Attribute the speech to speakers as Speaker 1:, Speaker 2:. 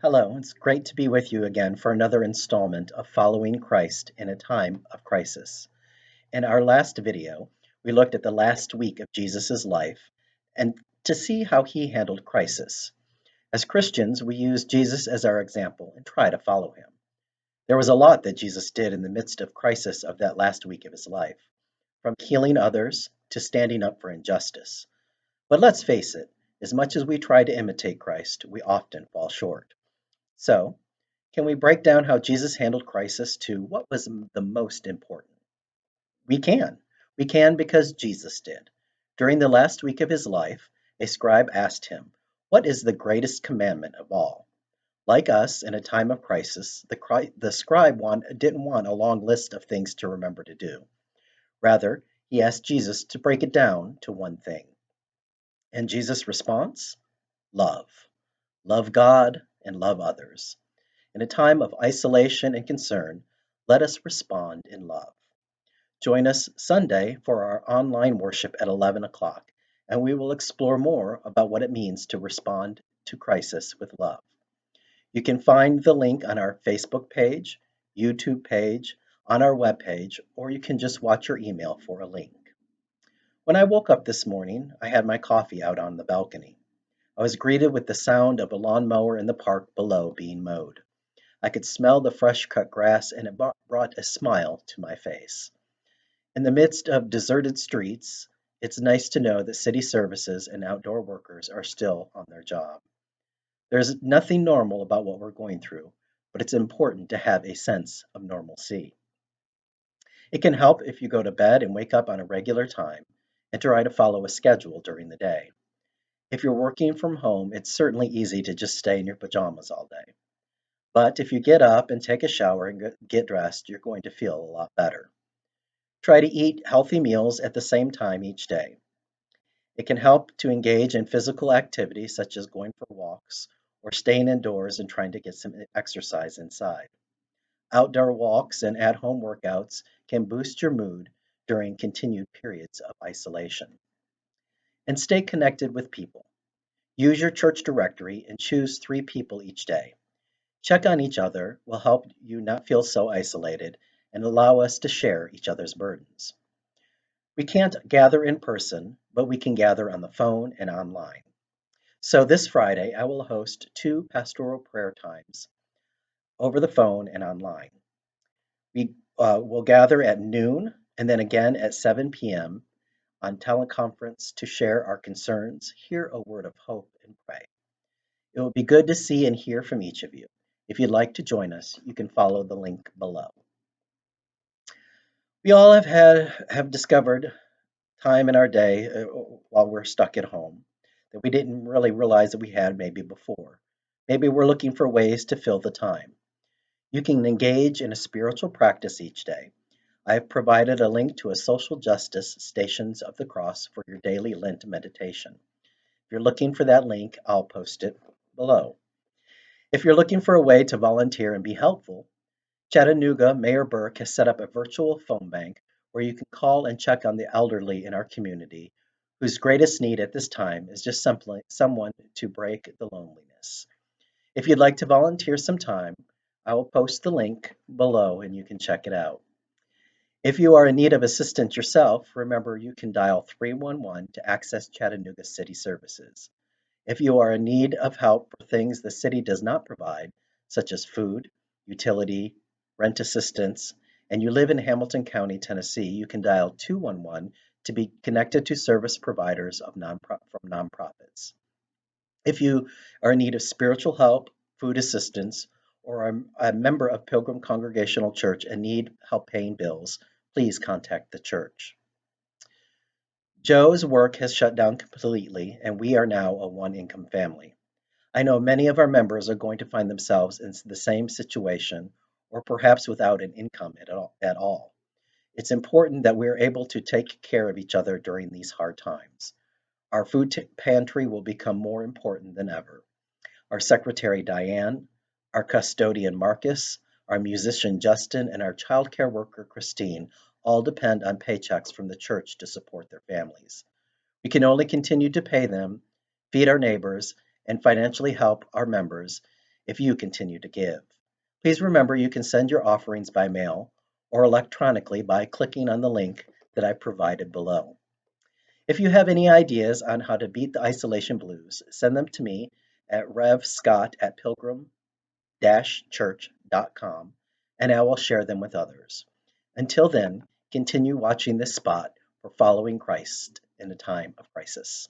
Speaker 1: Hello, it's great to be with you again for another installment of Following Christ in a Time of Crisis. In our last video, we looked at the last week of Jesus' life and to see how he handled crisis. As Christians, we use Jesus as our example and try to follow him. There was a lot that Jesus did in the midst of crisis of that last week of his life, from healing others to standing up for injustice. But let's face it, as much as we try to imitate Christ, we often fall short. So, can we break down how Jesus handled crisis to what was the most important? We can. We can because Jesus did. During the last week of his life, a scribe asked him, "What is the greatest commandment of all?" Like us in a time of crisis, the scribe didn't want a long list of things to remember to do. Rather, he asked Jesus to break it down to one thing. And Jesus' response? Love. Love God and love others. In a time of isolation and concern, let us respond in love. Join us Sunday for our online worship at 11 o'clock, and we will explore more about what it means to respond to crisis with love. You can find the link on our Facebook page, YouTube page, on our webpage, or you can just watch your email for a link. When I woke up this morning, I had my coffee out on the balcony. I was greeted with the sound of a lawnmower in the park below being mowed. I could smell the fresh cut grass, and it brought a smile to my face. In the midst of deserted streets, it's nice to know that city services and outdoor workers are still on their job. There's nothing normal about what we're going through, but it's important to have a sense of normalcy. It can help if you go to bed and wake up on a regular time and try to follow a schedule during the day. If you're working from home, it's certainly easy to just stay in your pajamas all day. But if you get up and take a shower and get dressed, you're going to feel a lot better. Try to eat healthy meals at the same time each day. It can help to engage in physical activity such as going for walks or staying indoors and trying to get some exercise inside. Outdoor walks and at home workouts can boost your mood during continued periods of isolation. And stay connected with people. Use your church directory and choose 3 people each day. Check on each other will help you not feel so isolated and allow us to share each other's burdens. We can't gather in person, but we can gather on the phone and online. So this Friday, I will host 2 pastoral prayer times over the phone and online. We will gather at noon and then again at 7 p.m. on teleconference to share our concerns, hear a word of hope, and pray. It will be good to see and hear from each of you. If you'd like to join us, you can follow the link below. We all have discovered time in our day while we're stuck at home that we didn't really realize that we had maybe before. Maybe we're looking for ways to fill the time. You can engage in a spiritual practice each day. I have provided a link to a social justice Stations of the Cross for your daily Lent meditation. If you're looking for that link, I'll post it below. If you're looking for a way to volunteer and be helpful, Chattanooga Mayor Burke has set up a virtual phone bank where you can call and check on the elderly in our community whose greatest need at this time is just simply someone to break the loneliness. If you'd like to volunteer some time, I will post the link below and you can check it out. If you are in need of assistance yourself, remember you can dial 311 to access Chattanooga City Services. If you are in need of help for things the city does not provide, such as food, utility, rent assistance, and you live in Hamilton County, Tennessee, you can dial 211 to be connected to service providers from nonprofits. If you are in need of spiritual help, food assistance, or are a member of Pilgrim Congregational Church and need help paying bills, please contact the church. Joe's work has shut down completely, and we are now a one-income family. I know many of our members are going to find themselves in the same situation or perhaps without an income at all. It's important that we're able to take care of each other during these hard times. Our food pantry will become more important than ever. Our secretary Diane, our custodian Marcus, our musician Justin, and our childcare worker Christine all depend on paychecks from the church to support their families. We can only continue to pay them, feed our neighbors, and financially help our members if you continue to give. Please remember you can send your offerings by mail or electronically by clicking on the link that I provided below. If you have any ideas on how to beat the isolation blues, send them to me at revscott@pilgrim-church.com, and I will share them with others. Until then, continue watching this spot for following Christ in a time of crisis.